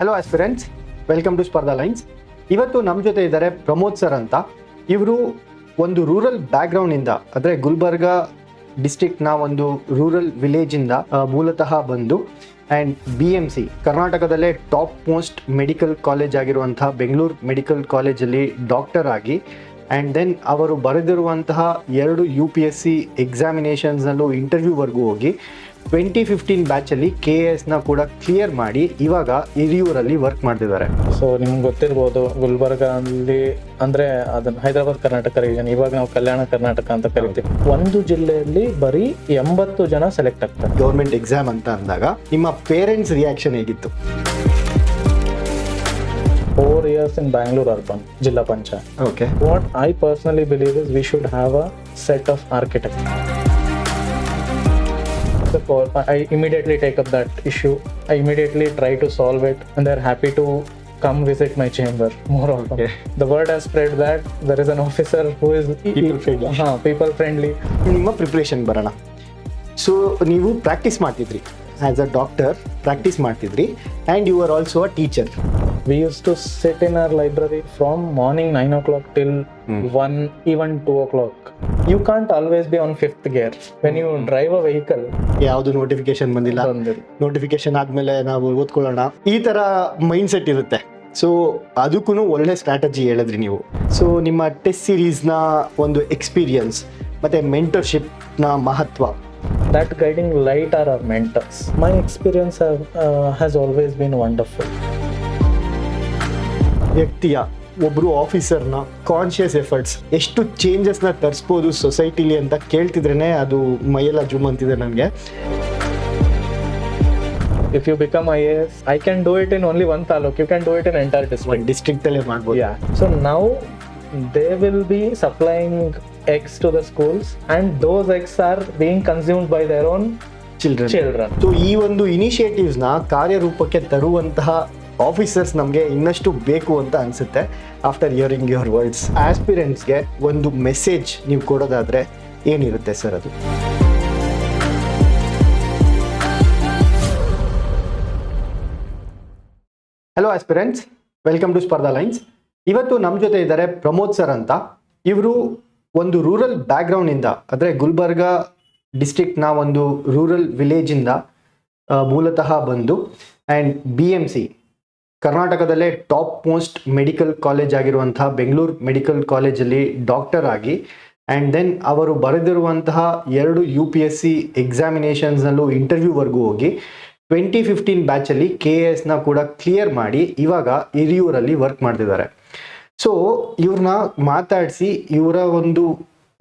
Hello aspirants, welcome to ಸ್ಪರ್ಧಾ lines. ಇವತ್ತು ನಮ್ಮ ಜೊತೆ ಇದ್ದಾರೆ ಪ್ರಮೋದ್ ಸರ್ ಅಂತ. ಇವರು ಒಂದು ರೂರಲ್ ಬ್ಯಾಕ್ಗ್ರೌಂಡಿಂದ, ಅಂದರೆ ಗುಲ್ಬರ್ಗಾ ಡಿಸ್ಟ್ರಿಕ್ಟ್ನ ಒಂದು ರೂರಲ್ ವಿಲೇಜಿಂದ ಮೂಲತಃ ಬಂದು ಆ್ಯಂಡ್ BMC ಕರ್ನಾಟಕದಲ್ಲೇ ಟಾಪ್ ಮೋಸ್ಟ್ ಮೆಡಿಕಲ್ ಕಾಲೇಜ್ ಆಗಿರುವಂಥ ಬೆಂಗಳೂರು ಮೆಡಿಕಲ್ ಕಾಲೇಜಲ್ಲಿ ಡಾಕ್ಟರ್ ಆಗಿ ಆ್ಯಂಡ್ ದೆನ್ ಅವರು ಬರೆದಿರುವಂತಹ 2 UPSC ಎಕ್ಸಾಮಿನೇಷನ್ಸ್ನಲ್ಲೂ ಇಂಟರ್ವ್ಯೂವರೆಗೂ ಹೋಗಿ 2015 ಬ್ಯಾಚಲ್ಲಿ KASನ ಕೂಡ ಕ್ಲಿಯರ್ ಮಾಡಿ ಇವಾಗ ಹಿರಿಯೂರಲ್ಲಿ ವರ್ಕ್ ಮಾಡ್ತಿದ್ದಾರೆ. ಸೊ ನಿಮ್ಗೆ ಗೊತ್ತಿರ್ಬೋದು, ಗುಲ್ಬರ್ಗಲ್ಲಿ ಅಂದರೆ ಅದನ್ನು ಹೈದರಾಬಾದ್ ಕರ್ನಾಟಕ ರೀಜನ್, ಇವಾಗ ನಾವು ಕಲ್ಯಾಣ ಕರ್ನಾಟಕ ಅಂತ ಕರಿತೀವಿ. ಒಂದು ಜಿಲ್ಲೆಯಲ್ಲಿ ಬರೀ 80 ಜನ ಸೆಲೆಕ್ಟ್ ಆಗ್ತಾರೆ ಗೌರ್ಮೆಂಟ್ ಎಕ್ಸಾಮ್ ಅಂತ ಅಂದಾಗ ನಿಮ್ಮ ಪೇರೆಂಟ್ಸ್ ರಿಯಾಕ್ಷನ್ ಹೇಗಿತ್ತು? 4 years in Bangalore urban Jilla Panchayat. Okay. What I personally believe is we should have a set of architects. So I immediately take up that issue. I immediately try to solve it, and they're happy to come visit my chamber more often. Okay. The word has spread that there is an officer who is people friendly. ನಿಮ್ಮ preparation ಬರೋಣ. So ನೀವು practice ಮಾಡ್ತಿದ್ರಿ, as a doctor practice ಮಾಡ್ತಿದ್ರಿ, and you are also a teacher. We used to sit in our library from morning 9 o'clock till 1, even 2 o'clock. You can't always be on 5th gear. When you drive a vehicle, ಯಾವುದು notification ಬಂದಿಲ್ಲ, notification ಆದಮೇಲೆ ನಾವು ಓದ್ಕೊಳ್ಳೋಣ, ಈ ಥರ mind set ಇರುತ್ತೆ. So ಅದಕ್ಕೂ ಒಳ್ಳೆ strategy ಹೇಳಿದ್ರಿ ನೀವು. ಸೊ ನಿಮ್ಮ ಟೆಸ್ಟ್ ಸೀರೀಸ್ನ ಒಂದು ಎಕ್ಸ್ಪೀರಿಯನ್ಸ್ ಮತ್ತು ಮೆಂಟರ್ಶಿಪ್ನ ಮಹತ್ವ, that guiding light are our mentors. My experience has always been wonderful. ವ್ಯಕ್ತಿಯ ಒಬ್ಬರು ಆಫೀಸರ್ನ ಕಾನ್ಷಿಯಸ್ ಎಫರ್ಟ್ಸ್ ಎಷ್ಟು ಚೇಂಜಸ್ನ ತರಿಸ್ಬೋದು ಸೊಸೈಟಿಲಿ ಅಂತ ಕೇಳ್ತಿದ್ರೇ ಅದು ಮೈಯೆಲ್ಲ ಜುಮ್ ಅಂತಿದೆ ನನಗೆ. If you become IAS, I can do it in only one taluk. You can do it in entire district. ಡಿಸ್ಟ್ರಿಕ್ಟಲ್ಲೇ ಮಾಡ್ಬೋದು. Yeah. So now they will be supplying eggs to the schools, and those eggs are being consumed by their own children. So ಈ ಒಂದು ಇನಿಷಿಯೇಟಿವ್ಸ್ನ ಕಾರ್ಯರೂಪಕ್ಕೆ ತರುವಂತಹ officers ನಮಗೆ ಇನ್ನಷ್ಟು ಬೇಕು ಅಂತ ಅನಿಸುತ್ತೆ ಆಫ್ಟರ್ ಹಿಯರಿಂಗ್ ಯುವರ್ ವರ್ಡ್ಸ್. ಆಸ್ಪಿರೆಂಟ್ಸ್ಗೆ ಒಂದು ಮೆಸೇಜ್ ನೀವು ಕೊಡೋದಾದರೆ ಏನಿರುತ್ತೆ ಸರ್ ಅದು? ಹಲೋ ಆಸ್ಪಿರೆಂಟ್ಸ್, ವೆಲ್ಕಮ್ ಟು ಸ್ಪರ್ಧಾ ಲೈನ್ಸ್. ಇವತ್ತು ನಮ್ಮ ಜೊತೆ ಇದ್ದಾರೆ ಪ್ರಮೋದ್ ಸರ್ ಅಂತ. ಇವರು ಒಂದು ರೂರಲ್ ಬ್ಯಾಕ್ಗ್ರೌಂಡಿಂದ, ಅಂದರೆ ಗುಲ್ಬರ್ಗಾ ಡಿಸ್ಟ್ರಿಕ್ಟ್ನ ಒಂದು ರೂರಲ್ ವಿಲೇಜಿಂದ ಮೂಲತಃ ಬಂದು ಆ್ಯಂಡ್ BMC ಕರ್ನಾಟಕದಲ್ಲೇ ಟಾಪ್ ಮೋಸ್ಟ್ ಮೆಡಿಕಲ್ ಕಾಲೇಜ್ ಆಗಿರುವಂಥ ಬೆಂಗಳೂರು ಮೆಡಿಕಲ್ ಕಾಲೇಜಲ್ಲಿ ಡಾಕ್ಟರ್ ಆಗಿ ಆ್ಯಂಡ್ ದೆನ್ ಅವರು ಬರೆದಿರುವಂತಹ 2 UPSC ಎಕ್ಸಾಮಿನೇಷನ್ಸ್ನಲ್ಲೂ ಇಂಟರ್ವ್ಯೂವರೆಗೂ ಹೋಗಿ 2015 ಬ್ಯಾಚಲ್ಲಿ KASನ ಕೂಡ ಕ್ಲಿಯರ್ ಮಾಡಿ ಇವಾಗ ಹಿರಿಯೂರಲ್ಲಿ ವರ್ಕ್ ಮಾಡ್ತಿದ್ದಾರೆ. ಸೊ ಇವ್ರನ್ನ ಮಾತಾಡಿಸಿ ಇವರ ಒಂದು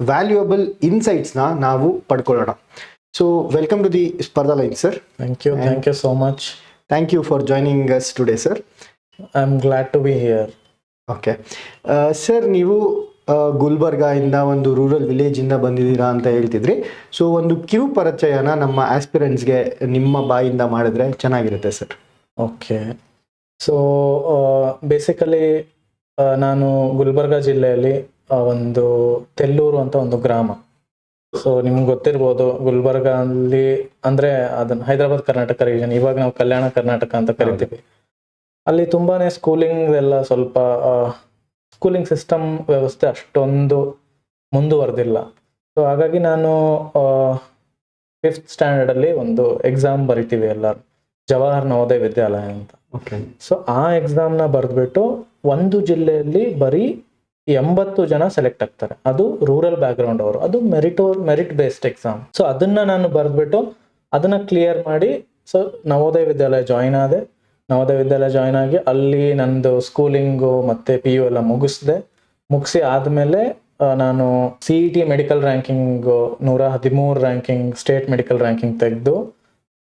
ವ್ಯಾಲ್ಯೂಯಬಲ್ ಇನ್ಸೈಟ್ಸ್ನ ನಾವು ಪಡ್ಕೊಳ್ಳೋಣ. ಸೊ ವೆಲ್ಕಮ್ ಟು ದಿ ಸ್ಪರ್ಧಾ line sir. Thank you so much. Thank you for joining us today, sir. I'm glad to be here. Okay. Sir, ನೀವು ಗುಲ್ಬರ್ಗಾಯಿಂದ ಒಂದು ರೂರಲ್ ವಿಲೇಜಿಂದ ಬಂದಿದ್ದೀರಾ ಅಂತ ಹೇಳ್ತಿದ್ರಿ. ಸೊ ಒಂದು ಕಿರು ಪರಿಚಯನ ನಮ್ಮ ಆಸ್ಪಿರೆಂಟ್ಸ್ಗೆ ನಿಮ್ಮ ಬಾಯಿಂದ ಮಾಡಿದ್ರೆ ಚೆನ್ನಾಗಿರುತ್ತೆ ಸರ್. ಓಕೆ. ಸೊ ಬೇಸಿಕಲಿ ನಾನು ಗುಲ್ಬರ್ಗಾ ಜಿಲ್ಲೆಯಲ್ಲಿ ಒಂದು ತೆಲ್ಲೂರು ಅಂತ ಒಂದು ಗ್ರಾಮ. ಸೊ ನಿಮ್ಗೆ ಗೊತ್ತಿರ್ಬೋದು, ಗುಲ್ಬರ್ಗಾ ಅಲ್ಲಿ ಅಂದರೆ ಅದನ್ನು ಹೈದರಾಬಾದ್ ಕರ್ನಾಟಕ ರೀಜನ್, ಇವಾಗ ನಾವು ಕಲ್ಯಾಣ ಕರ್ನಾಟಕ ಅಂತ ಕರಿತೀವಿ. ಅಲ್ಲಿ ತುಂಬಾನೇ ಸ್ಕೂಲಿಂಗ್ ಎಲ್ಲ ಸ್ವಲ್ಪ ಸ್ಕೂಲಿಂಗ್ ಸಿಸ್ಟಮ್ ವ್ಯವಸ್ಥೆ ಅಷ್ಟೊಂದು ಮುಂದುವರೆದಿಲ್ಲ. ಸೊ ಹಾಗಾಗಿ ನಾನು 5th ಸ್ಟ್ಯಾಂಡರ್ಡಲ್ಲಿ ಒಂದು ಎಕ್ಸಾಮ್ ಬರಿತೀವಿ ಎಲ್ಲರೂ, ಜವಾಹರ್ ನವೋದಯ ವಿದ್ಯಾಲಯ ಅಂತ. ಸೊ ಆ ಎಕ್ಸಾಮ್ನ ಬರೆದ್ಬಿಟ್ಟು ಒಂದು ಜಿಲ್ಲೆಯಲ್ಲಿ ಬರೀ 80 ಜನ ಸೆಲೆಕ್ಟ್ ಆಗ್ತಾರೆ. ಅದು ರೂರಲ್ ಬ್ಯಾಕ್ಗ್ರೌಂಡ್ ಅವರು, ಅದು ಮೆರಿಟ್ ಬೇಸ್ಡ್ ಎಕ್ಸಾಮ್. ಸೊ ಅದನ್ನ ನಾನು ಬರೆದ್ಬಿಟ್ಟು ಅದನ್ನ ಕ್ಲಿಯರ್ ಮಾಡಿ ಸೊ ನವೋದಯ ವಿದ್ಯಾಲಯ ಜಾಯಿನ್ ಆದೆ. ನವೋದಯ ವಿದ್ಯಾಲಯ ಜಾಯಿನ್ ಆಗಿ ಅಲ್ಲಿ ನಂದು ಸ್ಕೂಲಿಂಗು ಮತ್ತೆ PU ಎಲ್ಲ ಮುಗಿಸಿ ಆದಮೇಲೆ ನಾನು CET medical ranking 113 ranking, state medical ranking ತೆಗೆದು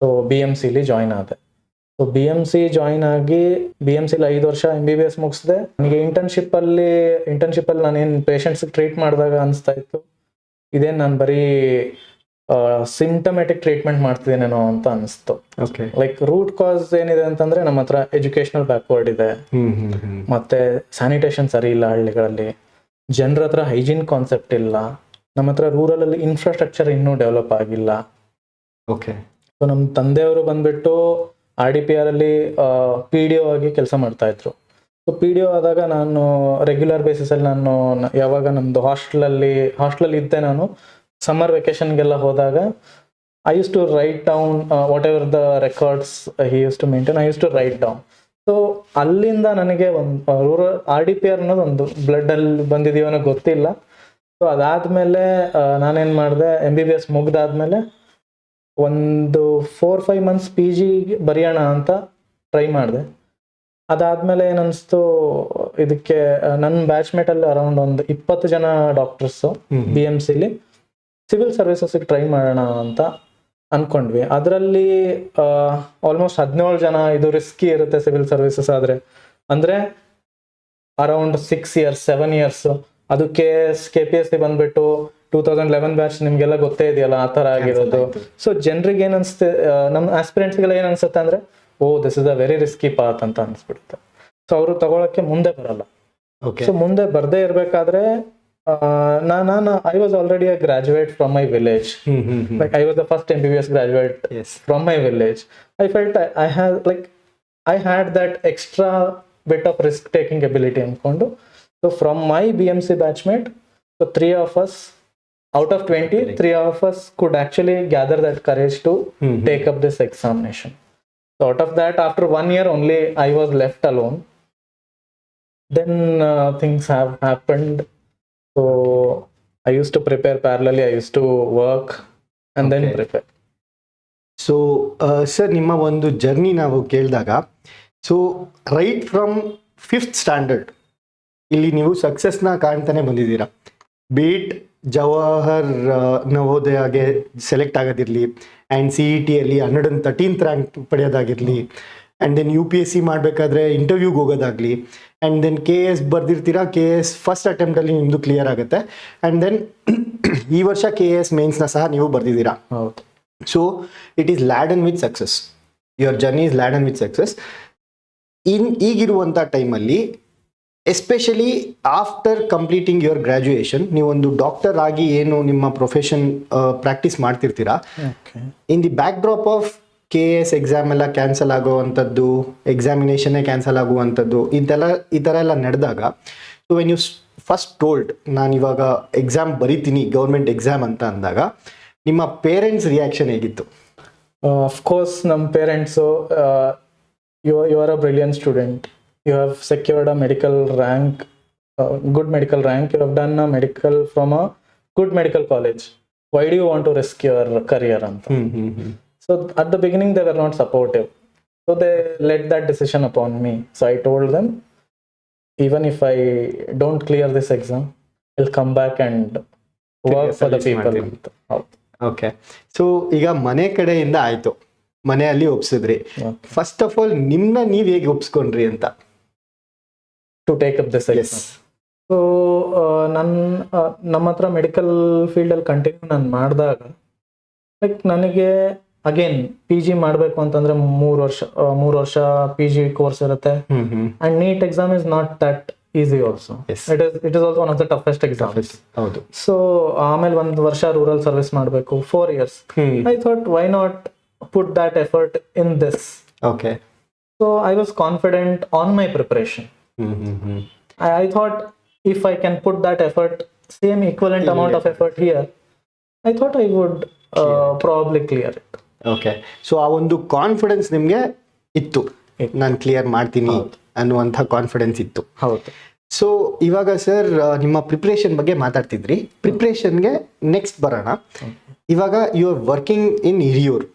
ಸೊ BMCಲಿ ಜಾಯಿನ್ ಆದೆ. ಸೊ BMC ಜಾಯಿನ್ ಆಗಿ BMCಲಿ 5 ವರ್ಷ MBBS ಮುಗಿಸಿದೆ. ನನಗೆ ಇಂಟರ್ನ್ಶಿಪ್ಪಲ್ಲಿ ನಾನೇನು ಪೇಷಂಟ್ಸ್ಗೆ ಟ್ರೀಟ್ ಮಾಡಿದಾಗ ಅನಿಸ್ತಾ ಇತ್ತು, ಇದೇನು ನಾನು ಬರೀ ಸಿಂಟಮ್ಯಾಟಿಕ್ ಟ್ರೀಟ್ಮೆಂಟ್ ಮಾಡ್ತಿದ್ದೇನೇನೋ ಅಂತ ಅನಿಸ್ತು. ಲೈಕ್ ರೂಟ್ ಕಾಸ್ ಏನಿದೆ ಅಂತಂದ್ರೆ ನಮ್ಮ ಹತ್ರ ಎಜುಕೇಶನಲ್ ಬ್ಯಾಕ್ವರ್ಡ್ ಇದೆ, ಮತ್ತೆ ಸ್ಯಾನಿಟೇಷನ್ ಸರಿ ಇಲ್ಲ ಹಳ್ಳಿಗಳಲ್ಲಿ, ಜನರ ಹತ್ರ ಹೈಜೀನ್ ಕಾನ್ಸೆಪ್ಟ್ ಇಲ್ಲ, ನಮ್ಮ ಹತ್ರ ರೂರಲ್ ಅಲ್ಲಿ ಇನ್ಫ್ರಾಸ್ಟ್ರಕ್ಚರ್ ಇನ್ನೂ ಡೆವಲಪ್ ಆಗಿಲ್ಲ. ಸೊ ನಮ್ಮ ತಂದೆಯವರು ಬಂದ್ಬಿಟ್ಟು RDPR ಅಲ್ಲಿ PDO ಆಗಿ ಕೆಲಸ ಮಾಡ್ತಾ ಇದ್ರು. ಸೊ PDO ಆದಾಗ ನಾನು ರೆಗ್ಯುಲರ್ ಬೇಸಿಸಲ್ಲಿ ನಾನು ಯಾವಾಗ ನಮ್ಮದು ಹಾಸ್ಟೆಲಲ್ಲಿ ಇದ್ದೆ, ನಾನು ಸಮ್ಮರ್ ವೆಕೇಶನ್ಗೆಲ್ಲ ಹೋದಾಗ I used to write down whatever the records he used to maintain, I used to write down. So ಅಲ್ಲಿಂದ ನನಗೆ ಒಂದು ರೂರಲ್ RDPR ಅನ್ನೋದು ಒಂದು ಬ್ಲಡ್ಡಲ್ಲಿ ಬಂದಿದೆಯೋ ಅನ್ನೋ ಗೊತ್ತಿಲ್ಲ. ಸೊ ಅದಾದಮೇಲೆ ನಾನೇನು ಮಾಡಿದೆ, MBBS ಮುಗ್ದಾದ್ಮೇಲೆ ಒಂದು 4-5 months PG ಬರೆಯೋಣ ಅಂತ ಟ್ರೈ ಮಾಡಿದೆ. ಅದಾದಮೇಲೆ ಏನನ್ನಿಸ್ತು, ಇದಕ್ಕೆ ನನ್ನ ಬ್ಯಾಚ್ಮೇಟಲ್ಲಿ ಅರೌಂಡ್ ಒಂದು 20 ಜನ ಡಾಕ್ಟರ್ಸು BMCಲಿ ಸಿವಿಲ್ ಸರ್ವಿಸಸ್ಗೆ ಟ್ರೈ ಮಾಡೋಣ ಅಂತ ಅನ್ಕೊಂಡ್ವಿ. ಅದರಲ್ಲಿ ಆಲ್ಮೋಸ್ಟ್ 17 ಜನ ಇದು ರಿಸ್ಕಿ ಇರುತ್ತೆ ಸಿವಿಲ್ ಸರ್ವಿಸಸ್ ಆದರೆ, ಅಂದರೆ ಅರೌಂಡ್ 6 years 7 years. ಅದು KPSC ಬಂದ್ಬಿಟ್ಟು 2011 ಬ್ಯಾಚ್ ನಿಮ್ಗೆಲ್ಲ ಗೊತ್ತೇ ಇದೆಯಲ್ಲ, ಆ ಥರ ಆಗಿರೋದು. ಸೊ ಜನರಿಗೆ ಏನು ಅನಿಸುತ್ತೆ, ನಮ್ಮ ಆಸ್ಪಿರೆಂಟ್ಸ್ಗೆಲ್ಲ ಏನು ಅನ್ಸುತ್ತೆ ಅಂದರೆ, this is a very risky path ಅಂತ ಅನಿಸ್ಬಿಡುತ್ತೆ. ಸೊ ಅವರು ತಗೊಳಕ್ಕೆ ಮುಂದೆ ಬರಲ್ಲ. ಸೊ ಮುಂದೆ ಬರ್ದೇ ಇರಬೇಕಾದ್ರೆ I was already a graduate from my village. Like I was the first MBBS graduate from my village. I felt I had that extra bit of risk taking ability ankondo. So from my BMC batchmate, so 3 of us out of 20, 3 of us could actually gather that courage to take up this examination. So out of that, after 1 year only, I was left alone. Then things have happened. So I used to prepare parallelly, I used to work and then prepare. So sir, ನಿಮ್ಮ ಒಂದು journey ನಾವು ಕೇಳಿದಾಗ, so right from 5th standard ಇಲ್ಲಿ ನೀವು ಸಕ್ಸಸ್ನ ಕಾಣ್ತಾನೆ ಬಂದಿದ್ದೀರಾ. Be it Jawahar ನವೋದಯಗೆ ಸೆಲೆಕ್ಟ್ ಆಗೋದಿರಲಿ, ಆ್ಯಂಡ್ CET ಅಲ್ಲಿ 113th ರ್ಯಾಂಕ್ ಪಡೆಯೋದಾಗಿರಲಿ, ಆ್ಯಂಡ್ ದೆನ್ UPSC ಮಾಡಬೇಕಾದ್ರೆ ಇಂಟರ್ವ್ಯೂಗೆ ಹೋಗೋದಾಗಲಿ, ಆ್ಯಂಡ್ ದೆನ್ KS ಬರ್ದಿರ್ತೀರಾ, KS ಫಸ್ಟ್ ಅಟೆಂಪ್ಟಲ್ಲಿ ನಿಮ್ಮದು ಕ್ಲಿಯರ್ ಆಗುತ್ತೆ, ಆ್ಯಂಡ್ ದೆನ್ ಈ ವರ್ಷ KS ಮೇನ್ಸ್ನ ಸಹ ನೀವು ಬರ್ದಿದ್ದೀರಾ. ಹೌದು. So it is laden with success, your journey is laden with success. ಈಗಿರುವಂಥ ಟೈಮಲ್ಲಿ, especially after completing your graduation, ನೀವೊಂದು ಡಾಕ್ಟರ್ ಆಗಿ ಏನು ನಿಮ್ಮ ಪ್ರೊಫೆಷನ್ ಪ್ರಾಕ್ಟೀಸ್ ಮಾಡ್ತಿರ್ತೀರಾ, in the backdrop of KS exam ಎಲ್ಲ ಕ್ಯಾನ್ಸಲ್ ಆಗುವಂಥದ್ದು, ಎಕ್ಸಾಮಿನೇಷನ್ನೇ ಕ್ಯಾನ್ಸಲ್ ಆಗುವಂಥದ್ದು, ಈ ಥರ ಎಲ್ಲ ನಡೆದಾಗ, so when you first told ನಾನು ಇವಾಗ ಎಕ್ಸಾಮ್ ಬರಿತೀನಿ ಗೌರ್ಮೆಂಟ್ ಎಕ್ಸಾಮ್ ಅಂತ ಅಂದಾಗ, ನಿಮ್ಮ ಪೇರೆಂಟ್ಸ್ ರಿಯಾಕ್ಷನ್ ಹೇಗಿತ್ತು? ಅಫ್ಕೋರ್ಸ್ ನಮ್ಮ parents, you R a brilliant student, you have secured a medical rank, good medical rank, you have done a medical from a good medical college, why do you want to risk your career ಅಂತ. So at the beginning they were not supportive, so they let that decision upon me. So I told them, even if I don't clear this exam, I'll come back and work for the people. Okay. So ಈಗ ಮನೆ ಕಡೆಯಿಂದ ಆಯ್ತು, ಮನೆಯಲ್ಲಿ ಒಪ್ಸಿದ್ರಿ. First of all ನಿಮ್ಮನ್ನ ನೀವು ಹೇಗೆ ಒಪ್ಸ್ಕೊಂಡ್ರಿ ಅಂತ? To take up this exam. So ನಮ್ಮ ಹತ್ರ ಮೆಡಿಕಲ್ ಫೀಲ್ಡಲ್ಲಿ ಕಂಟಿನ್ಯೂ ನಾನು ಮಾಡಿದಾಗ, ಲೈಕ್ ನನಗೆ ಅಗೇನ್ PG ಮಾಡಬೇಕು ಅಂತಂದ್ರೆ 3 ವರ್ಷ PG ಕೋರ್ಸ್ ಇರುತ್ತೆ, and NEET exam is not that easy also. It is also one of the toughest exams. ಹೌದು. ಸೊ ಆಮೇಲೆ 1 ವರ್ಷ ರೂರಲ್ ಸರ್ವಿಸ್ ಮಾಡಬೇಕು, 4 years. I thought, why not put that effort in this? Okay. So I was confident on my preparation. I thought if I can put that effort, same equivalent amount of effort here, I thought I would probably clear it. Okay. So ಆ ಒಂದು confidence ನಿಮಗೆ ಇತ್ತು, ನಾನು clear ಮಾಡ್ತೀನಿ ಅನ್ನುವಂಥ confidence ಇತ್ತು. ಹೌದು. So ಇವಾಗ ಸರ್, ನಿಮ್ಮ ಪ್ರಿಪ್ರೇಷನ್ ಬಗ್ಗೆ ಮಾತಾಡ್ತಿದ್ರಿ. ಪ್ರಿಪ್ರೇಷನ್ಗೆ ನೆಕ್ಸ್ಟ್ ಬರೋಣ. ಇವಾಗ you are working in Hiriyur.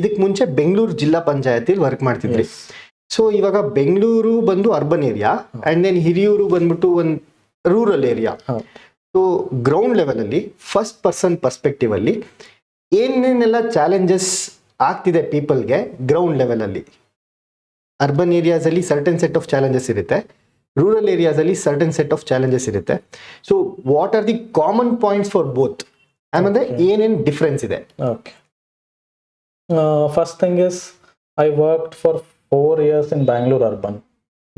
ಇದಕ್ಕೆ ಮುಂಚೆ ಬೆಂಗಳೂರು ಜಿಲ್ಲಾ ಪಂಚಾಯತಿಲಿ ವರ್ಕ್ ಮಾಡ್ತಿದ್ರಿ. ಸೊ ಇವಾಗ ಬೆಂಗಳೂರು ಬಂದು urban area, and then Hiriyur ಬಂದ್ಬಿಟ್ಟು ಒಂದು ರೂರಲ್ ಏರಿಯಾ. ಸೊ ಗ್ರೌಂಡ್ ಲೆವೆಲಲ್ಲಿ, ಫಸ್ಟ್ ಪರ್ಸನ್ ಪರ್ಸ್ಪೆಕ್ಟಿವ್ ಅಲ್ಲಿ ಏನೇನೆಲ್ಲ ಚಾಲೆಂಜಸ್ ಆಗ್ತಿದೆ ಪೀಪಲ್ಗೆ ಗ್ರೌಂಡ್ ಲೆವೆಲಲ್ಲಿ? ಅರ್ಬನ್ ಏರಿಯಾಸಲ್ಲಿ ಸರ್ಟನ್ ಸೆಟ್ ಆಫ್ ಚಾಲೆಂಜಸ್ ಇರುತ್ತೆ, ರೂರಲ್ ಏರಿಯಾಸಲ್ಲಿ ಸರ್ಟನ್ ಸೆಟ್ ಆಫ್ ಚಾಲೆಂಜಸ್ ಇರುತ್ತೆ. So what are the common points for both, ಆಮೇಲೆ ಏನೇನು ಡಿಫ್ರೆನ್ಸ್ ಇದೆ? Okay. First thing is, I worked for 4 years in Bangalore Urban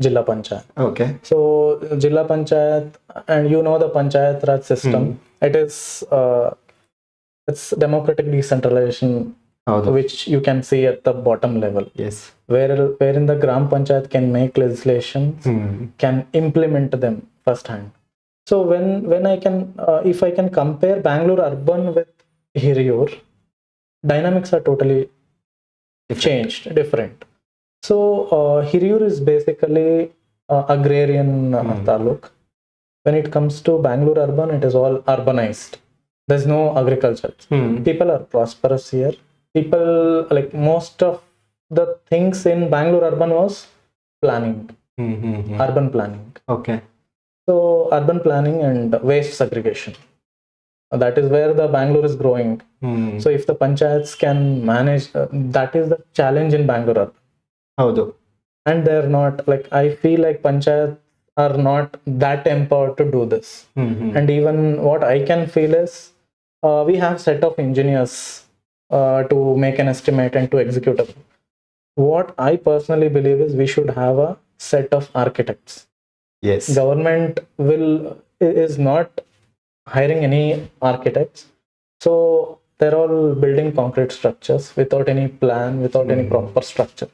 Jilla Panchayat. Okay. So Jilla Panchayat, and you know the Panchayat Raj system, it is it's democratic decentralization, which you can see at the bottom level. Yes. wherein the Gram Panchayat can make legislation, can implement them firsthand. So when I can, if I can compare Bangalore urban with Hiriyur, dynamics are totally changed, different. So Hiriyur is basically agrarian taluk. When it comes to Bangalore urban, it is all urbanized. There's no agriculture. People are prosperous here. People, like most of the things in Bangalore urban was planning, urban planning. Okay. So urban planning and waste segregation. That is where the Bangalore is growing. So if the panchayats can manage, that is the challenge in Bangalore urban. ಹೌದು. And they're not, like, I feel like panchayats are not that empowered to do this. And even what I can feel is we have set of engineers to make an estimate and to execute it. What I personally believe is we should have a set of architects. Yes. Government is not hiring any architects, so they're all building concrete structures without any plan, without any proper structure.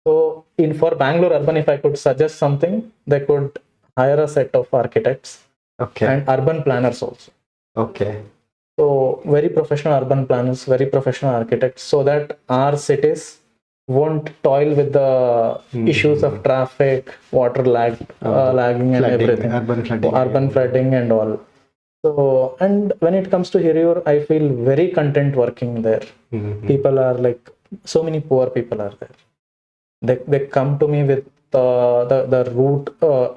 So for Bangalore urban, if I could suggest something, they could hire a set of architects. Okay. And urban planners also. Okay. So very professional urban planners, very professional architects, so that our cities won't toil with the issues of traffic, water lagging and Flooding, everything. urban flooding And all. So, and when it comes to Hiriyur, I feel very content working there. People are like, so many poor people are there. They come to me with the root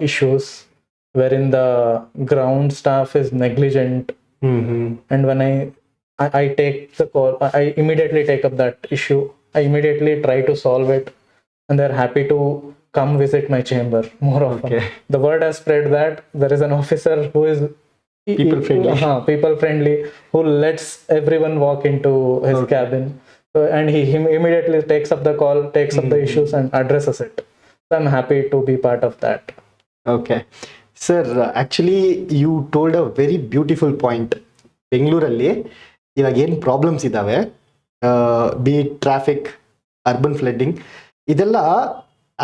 issues, wherein the ground staff is negligent. And when I take the call, I immediately take up that issue. I immediately try to solve it, and they're happy to come visit my chamber more often. Okay. The word has spread that there is an officer who is people friendly, who lets everyone walk into his cabin. And he immediately takes up the call, takes up the issues and addresses it. So I'm happy to be part of that. Okay. Sir, actually you told a very beautiful point. ಬೆಂಗಳೂರಲ್ಲಿ ಇವಾಗ ಏನು problems ಇದ್ದಾವೆ, B traffic, urban flooding, ಇದೆಲ್ಲ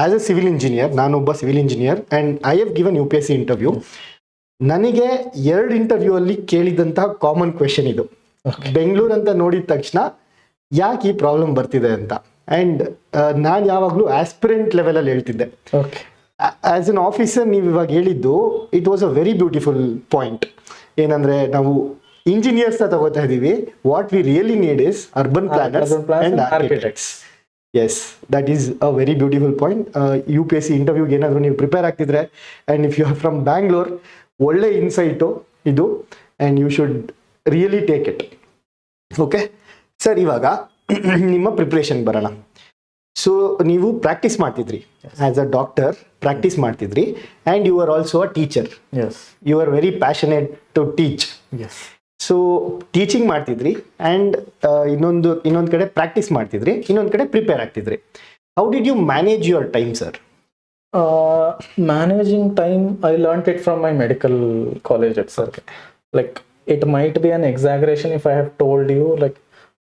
as A civil engineer, ನಾನೊಬ್ಬ civil engineer and I have given UPSC interview. ನನಗೆ 2 interview ಅಲ್ಲಿ ಕೇಳಿದಂತಹ common question ಇದು. ಬೆಂಗಳೂರು ಅಂತ ನೋಡಿದ ತಕ್ಷಣ ಯಾಕೆ ಈ ಪ್ರಾಬ್ಲಮ್ ಬರ್ತಿದೆ ಅಂತ. ಆ್ಯಂಡ್ ನಾನು ಯಾವಾಗಲೂ ಆಸ್ಪಿರೆಂಟ್ ಲೆವೆಲಲ್ಲಿ ಹೇಳ್ತಿದ್ದೆ. ಆಸ್ ಎನ್ ಆಫೀಸರ್ ನೀವು ಇವಾಗ ಹೇಳಿದ್ದು it was a very beautiful point. ಏನಂದರೆ ನಾವು ಇಂಜಿನಿಯರ್ಸ್ ತಗೋತಾ ಇದ್ದೀವಿ, what we really need is urban planners and architects. Yes, that is a very beautiful point. UPSC ಇಂಟರ್ವ್ಯೂಗೆ ಏನಾದರೂ ನೀವು ಪ್ರಿಪೇರ್ ಆಗ್ತಿದ್ರೆ and if you are from Bangalore, ಒಳ್ಳೆ ಇನ್ಸೈಟು ಇದು, and you should really take it. Okay sir, ಇವಾಗ ನಿಮ್ಮ preparation ಬರೋಣ. So ನೀವು ಪ್ರಾಕ್ಟೀಸ್ ಮಾಡ್ತಿದ್ರಿ, ಆಸ್ ಅ ಡಾಕ್ಟರ್ ಪ್ರಾಕ್ಟೀಸ್ ಮಾಡ್ತಿದ್ರಿ, and you are also a teacher. You are very passionate to teach. So teaching ಮಾಡ್ತಿದ್ರಿ and ಇನ್ನೊಂದು ಕಡೆ ಪ್ರಾಕ್ಟೀಸ್ ಮಾಡ್ತಿದ್ರಿ, ಇನ್ನೊಂದು ಕಡೆ ಪ್ರಿಪೇರ್ ಆಗ್ತಿದ್ರಿ. How did you manage your time, sir? Managing time, I learned it from my medical college itself. Like, it might be an exaggeration if I have told you, like,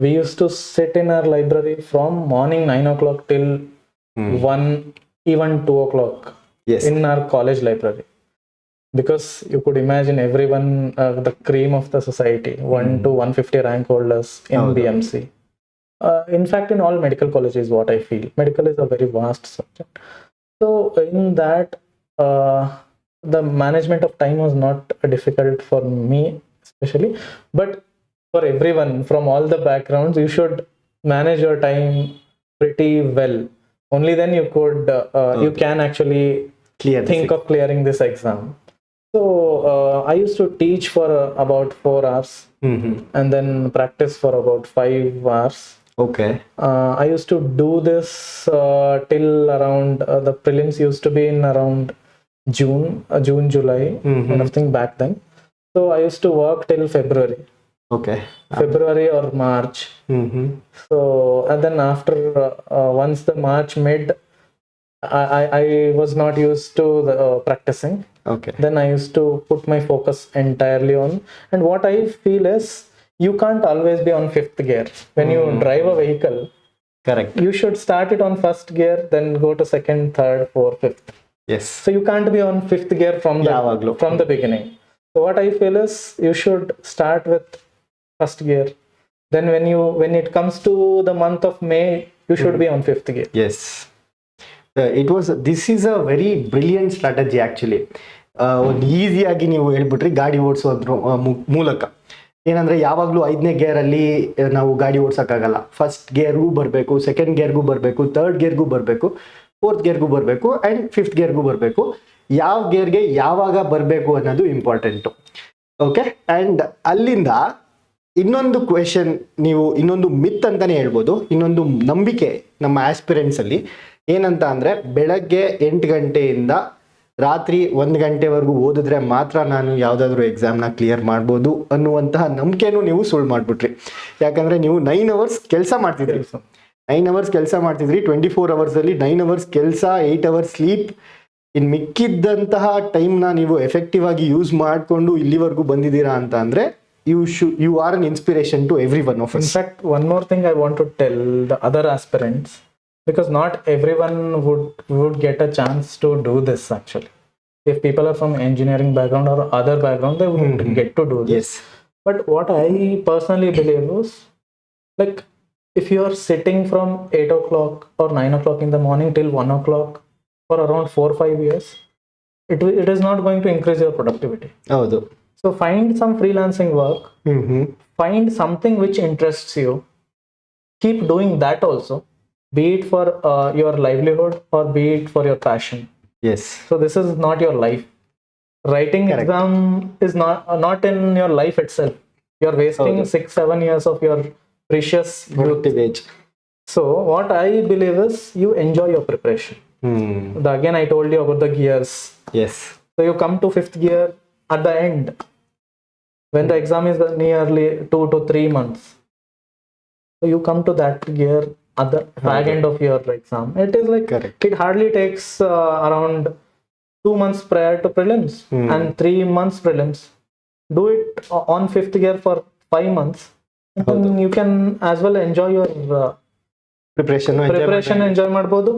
we used to sit in our library from morning 9 o'clock till 1, even 2 o'clock. Yes. In our college library. Because you could imagine everyone, the cream of the society, 1 to 150 rank holders in BMC. In fact, in all medical colleges, what I feel, medical is a very vast subject. So in that, the management of time was not difficult for me especially, but for everyone from all the backgrounds, you should manage your time pretty well. Only then you could, you can actually think of clearing this exam. So I used to teach for about 4 hours and then practice for about 5 hours. Okay. I used to do this till around, the prelims used to be in around June, July, kind of thing back then. So I used to work till February. Okay. February or March. So, and then after, once the March mid, I was not used to the, practicing. Okay. Then I used to put my focus entirely on, and what I feel is, you can't always be on 5th gear. When you drive a vehicle, correct. You should start it on first gear, then go to second, third, fourth, fifth. Yes. So you can't be on fifth gear ಯಾವಾಗ್ಲೂ. from the beginning. So what I feel is you should start with first gear. Then when it comes to the month of May, you should be on fifth gear. Yes. This is a very brilliant strategy actually. ಒಂದು ಈಸಿಯಾಗಿ ನೀವು ಹೇಳ್ಬಿಟ್ರಿ ಗಾಡಿ ಓಡಿಸೋದ್ರ ಮೂಲಕ. ಏನಂದರೆ ಯಾವಾಗಲೂ 5ನೇ ಗೇರಲ್ಲಿ ನಾವು ಗಾಡಿ ಓಡ್ಸೋಕ್ಕಾಗಲ್ಲ. ಫಸ್ಟ್ ಗೇರ್ಗೂ ಬರಬೇಕು, ಸೆಕೆಂಡ್ ಗೇರ್ಗೂ ಬರಬೇಕು, ಥರ್ಡ್ ಗೇರ್ಗೂ ಬರಬೇಕು, ಫೋರ್ತ್ ಗೇರ್ಗೂ ಬರಬೇಕು ಆ್ಯಂಡ್ ಫಿಫ್ತ್ ಗೇರ್ಗೂ ಬರಬೇಕು. ಯಾವ ಗೇರ್ಗೆ ಯಾವಾಗ ಬರಬೇಕು ಅನ್ನೋದು ಇಂಪಾರ್ಟೆಂಟು. ಓಕೆ. ಆ್ಯಂಡ್ ಅಲ್ಲಿಂದ ಇನ್ನೊಂದು ಕ್ವೆಶನ್, ನೀವು ಇನ್ನೊಂದು ಮಿತ್ ಅಂತಲೇ ಹೇಳ್ಬೋದು, ಇನ್ನೊಂದು ನಂಬಿಕೆ ನಮ್ಮ ಆಸ್ಪಿರೆಂಟ್ಸಲ್ಲಿ ಏನಂತ ಅಂದರೆ, ಬೆಳಗ್ಗೆ 8 ಗಂಟೆಯಿಂದ ರಾತ್ರಿ 1 ಗಂಟೆವರೆಗೂ ಓದಿದ್ರೆ ಮಾತ್ರ ನಾನು ಯಾವುದಾದ್ರೂ ಎಕ್ಸಾಮ್ನ ಕ್ಲಿಯರ್ ಮಾಡ್ಬೋದು ಅನ್ನುವಂತಹ ನಂಬಿಕೆನೂ ನೀವು ಸುಳ್ಳು ಮಾಡಿಬಿಟ್ರಿ. ಯಾಕಂದರೆ ನೀವು 9 ಅವರ್ಸ್ ಕೆಲಸ ಮಾಡ್ತಿದ್ರಿ. 9 ಅವರ್ಸ್ ಕೆಲಸ ಮಾಡ್ತಿದ್ರಿ. 24 ಅವರ್ಸಲ್ಲಿ 9 ಅವರ್ಸ್ ಕೆಲಸ, 8 ಅವರ್ಸ್ ಸ್ಲೀಪ್. ಇನ್ನು ಮಿಕ್ಕಿದ್ದಂತಹ ಟೈಮ್ನ ನೀವು ಎಫೆಕ್ಟಿವ್ ಆಗಿ ಯೂಸ್ ಮಾಡಿಕೊಂಡು ಇಲ್ಲಿವರೆಗೂ ಬಂದಿದ್ದೀರಾ ಅಂತ ಅಂದರೆ you are an inspiration to every one of us. In fact, one more thing I want to tell the other aspirants, because not everyone would get a chance to do this actually. If people are from engineering background or other background, they would get to do this. Yes. But what I personally believe is, like, if you are sitting from 8 o'clock or 9 o'clock in the morning till 1 o'clock for around 4-5 years, it is not going to increase your productivity. ಹೌದು. So find some freelancing work, find something which interests you, keep doing that also, be it for your livelihood or be it for your passion. Yes. So this is not your life. Writing Correct. exam is not in your life itself. You're wasting Okay. 6-7 years of your precious youth. productive age. So what I believe is you enjoy your preparation. Again, I told you about the gears. Yes. So you come to fifth gear at the end, when the exam is nearly 2 to 3 months. So you come to that gear at the fag end of your exam. It is like, Correct. it hardly takes around 2 months prior to prelims and 3 months prelims. Do it on fifth gear for 5 months. And you can as well enjoy your preparation enjoy ಮಾಡ್ಬೋದು.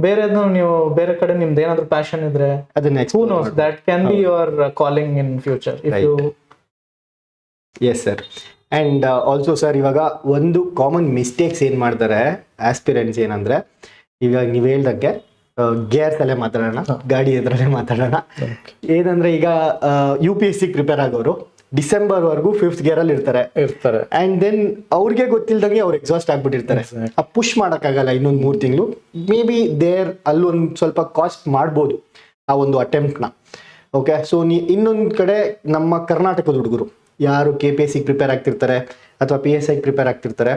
ಬೇರೆದು ನೀವು ಬೇರೆ ಕಡೆ ನಿಮ್ದು ಏನಾದ್ರು passion ಇದ್ರೆ, ಅದನ್ನ who knows, that can be your calling in future if Right. you. Yes sir. And also sir, ಇವಾಗ ಒಂದು ಕಾಮನ್ ಮಿಸ್ಟೇಕ್ಸ್ ಏನು ಮಾಡ್ತಾರೆ ಆಸ್ಪಿರೆಂಟ್ಸ್ ಏನಂದರೆ, ಇವಾಗ ನೀವು ಹೇಳ್ದಂಗೆ ಗೇರ್ಸ್ ಅಲ್ಲೇ ಮಾತಾಡೋಣ, ಗಾಡಿ ಎದುರಲ್ಲೇ ಮಾತಾಡೋಣ. ಏನಂದರೆ, ಈಗ UPSC ಪ್ರಿಪೇರ್ ಆಗೋರು ಡಿಸೆಂಬರ್ವರೆಗೂ ಫಿಫ್ತ್ ಗೇರಲ್ಲಿ ಇರ್ತಾರೆ. ಆ್ಯಂಡ್ ದೆನ್ ಅವ್ರಿಗೆ ಗೊತ್ತಿಲ್ದಂಗೆ ಅವ್ರು ಎಕ್ಸಾಸ್ಟ್ ಆಗ್ಬಿಟ್ಟಿರ್ತಾರೆ. ಆ ಪುಷ್ ಮಾಡೋಕ್ಕಾಗಲ್ಲ ಇನ್ನೊಂದು 3 ತಿಂಗಳು. ಮೇ ಬಿ ಅಲ್ಲೊಂದು ಸ್ವಲ್ಪ ಕಾಸ್ಟ್ ಮಾಡ್ಬೋದು ಆ ಒಂದು ಅಟೆಂಪ್ಟ್ನ. ಓಕೆ. ಸೊ ಇನ್ನೊಂದು ಕಡೆ ನಮ್ಮ ಕರ್ನಾಟಕದ ಹುಡುಗರು ಯಾರು KPSC ಪ್ರಿಪೇರ್ ಆಗ್ತಿರ್ತಾರೆ ಅಥವಾ PSI ಪ್ರಿಪೇರ್ ಆಗ್ತಿರ್ತಾರೆ,